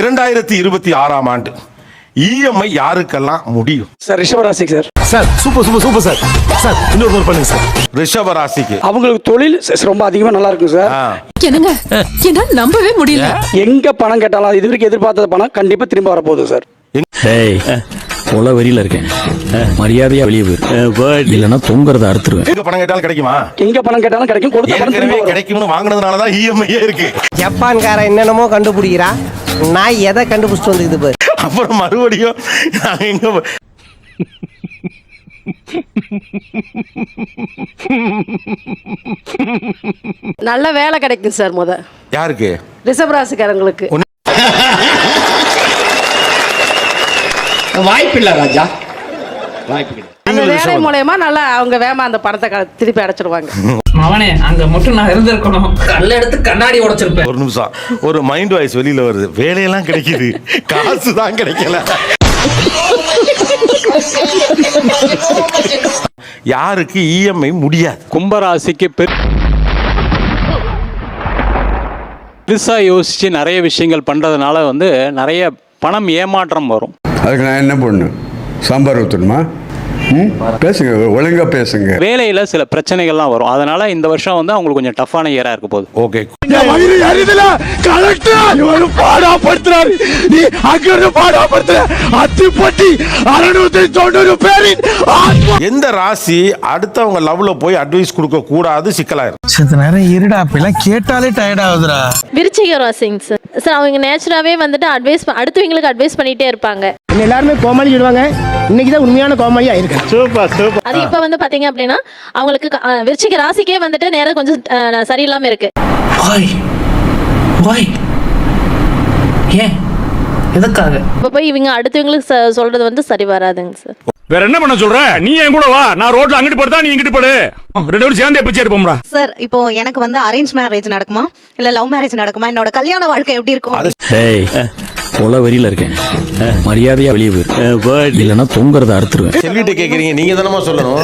2026ஆம் ஆண்டு இஎம்ஐ யாருக்கெல்லாம் முடியும்? சார் ரிஷபராசிக்கு sir. Sir super super super sir. Sir இன்னொரு பண்ணுங்க சார். ரிஷப ராசிக்கு அவங்களுக்கு தொழில் ரொம்ப அதிகமா நல்லா இருக்கும் சார். என்னங்க என்னால நம்பவே முடியல. எங்க பணம் கேட்டாலும் இது வரைக்கும் எதிர்பார்த்த பணம் கண்டிப்பா திரும்ப வரப்போகுது சார். கொல வரியில இருக்கேன், மரியாதையா வெளியே போயிரு, இல்லைன்னா தொங்குறத அறுத்துருவேன். எங்க பணம் கேட்டாலும் கிடைக்குமா? எங்க பணம் கேட்டாலும் கிடைக்கும். கொடுத்த பணம் திரும்ப வரும். கிடைக்கும்னு வாங்குனதுனாலதான் இஎம்ஐயே இருக்கு. ஜப்பான்கார என்னென்னமோ கண்டுபிடிக்கிறா, நான் எதை கண்டுபிடிச்சிட்டு வந்துக்குது பாரு. அப்புறம் மறுபடியும் நாங்க எங்க நல்ல வேலை கிடைக்கும் சார். யாருக்கு? ரிஷபராசிக்காரங்களுக்கு. வாய்ப்பில்லை ராஜா, வாய்ப்பு. அந்த வேலை மூலயமா நல்லா அவங்க வேமா அந்த பணத்தை திருப்பி அடைச்சிடுவாங்க. அவனே அங்க மட்டும் நான் இருந்திருக்கணும், கல்ல எடுத்து கண்ணாடி உடைச்சிருப்பேன். ஒரு நிமிஷம், ஒரு மைண்ட் வாய்ஸ் வெளியில வருது. வேலையெல்லாம் கிடைக்குது, காசு தான் கிடைக்கல. யாருக்கு இஎம்ஐ முடியாது? கும்பராசிக்கு பெருசா யோசிச்சு நிறைய விஷயங்கள் பண்றதுனால நிறைய பணம் ஏமாற்றம் வரும். அதுக்கு நான் என்ன பண்ணணும்? சாம்பார் ஊற்றணுமா? பேசுங்க, ஒழுங்கா பேசுங்க. வேலையில சில பிரச்சனைகள்லாம் வரும். அதனால இந்த வருஷம் அவங்களுக்கு கொஞ்சம் டஃப்பான இயரா இருக்க போகுது. ஓகே. எந்த ராசி அடுத்தவங்க லவ்ல போய் அட்வைஸ் கொடுக்க கூடாது, சிக்கலாயிரும். சித்த நேரம் இருடா, அப்பெல்லாம் கேட்டாலே டயர்ட் ஆகுதுடா. விருச்சிக ராசிங்க சார். சார் அவங்க நேச்சுராவே அட்வைஸ் அடுத்தவங்களுக்கு அட்வைஸ் பண்ணிட்டே இருப்பாங்க. எல்லாருமே கோமாளி சொல்லுவாங்க, இன்னைக்கு தான் உண்மையான கோமாளியா இருக்கு. Super super. அது இப்ப பாத்தீங்க அப்படின்னா அவங்களுக்கு விருச்சிக ராசிக்கே நேரம் கொஞ்சம் சரியில்லாம இருக்கு. ஏன் எதுக்காக இப்ப போய் இவங்க அடுத்தவங்களுக்கு சொல்றது சரி வராதுங்க சார். வேற என்ன பண்ண சொல்ற? நீ என் கூட வா, நான் ரோட்ல அங்கிட்டு போறதா, நீ இங்கிட்டு போடு, ரெண்டு பேரும் சேர்ந்து எப்படி இருப்போம்டா. சார் இப்போ எனக்கு அரேஞ்ச் மேரேஜ் நடக்குமா இல்ல லவ் மேரேஜ் நடக்குமா? என்னோட கல்யாண வாழ்க்கை எப்படி இருக்கும்? கொல வரியில இருக்கேன், மரியாதையா வெளியே போயிரு, இல்லைன்னா தொங்குறத அறுத்துருவேன். செல்விட்ட கேக்குறீங்க, நீங்க தானமா சொல்லணும்.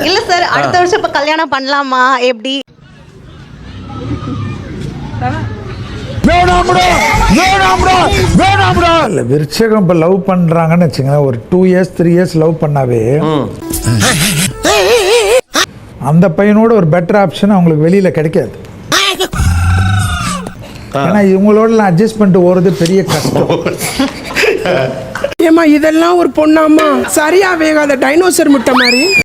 இல்ல சார், அடுத்த வருஷம் இப்ப கல்யாணம் பண்ணலாமா எப்படி? விருச்சகம் இப்ப லவ் பண்றாங்கன்னு வச்சுங்களேன், ஒரு 2 years 3 years லவ் பண்ணாவே அந்த பையனோட ஒரு பெட்டர் ஆப்ஷன் அவங்களுக்கு வெளியில கிடைக்காது. ஏன்னா இவங்களோட அட்ஜஸ்ட் பண்ணிட்டு போறது பெரிய கஷ்டம். ஏமா இதெல்லாம் ஒரு பொண்ணாமா? சரியா வேகாத டைனோசர் முட்டை மாதிரி.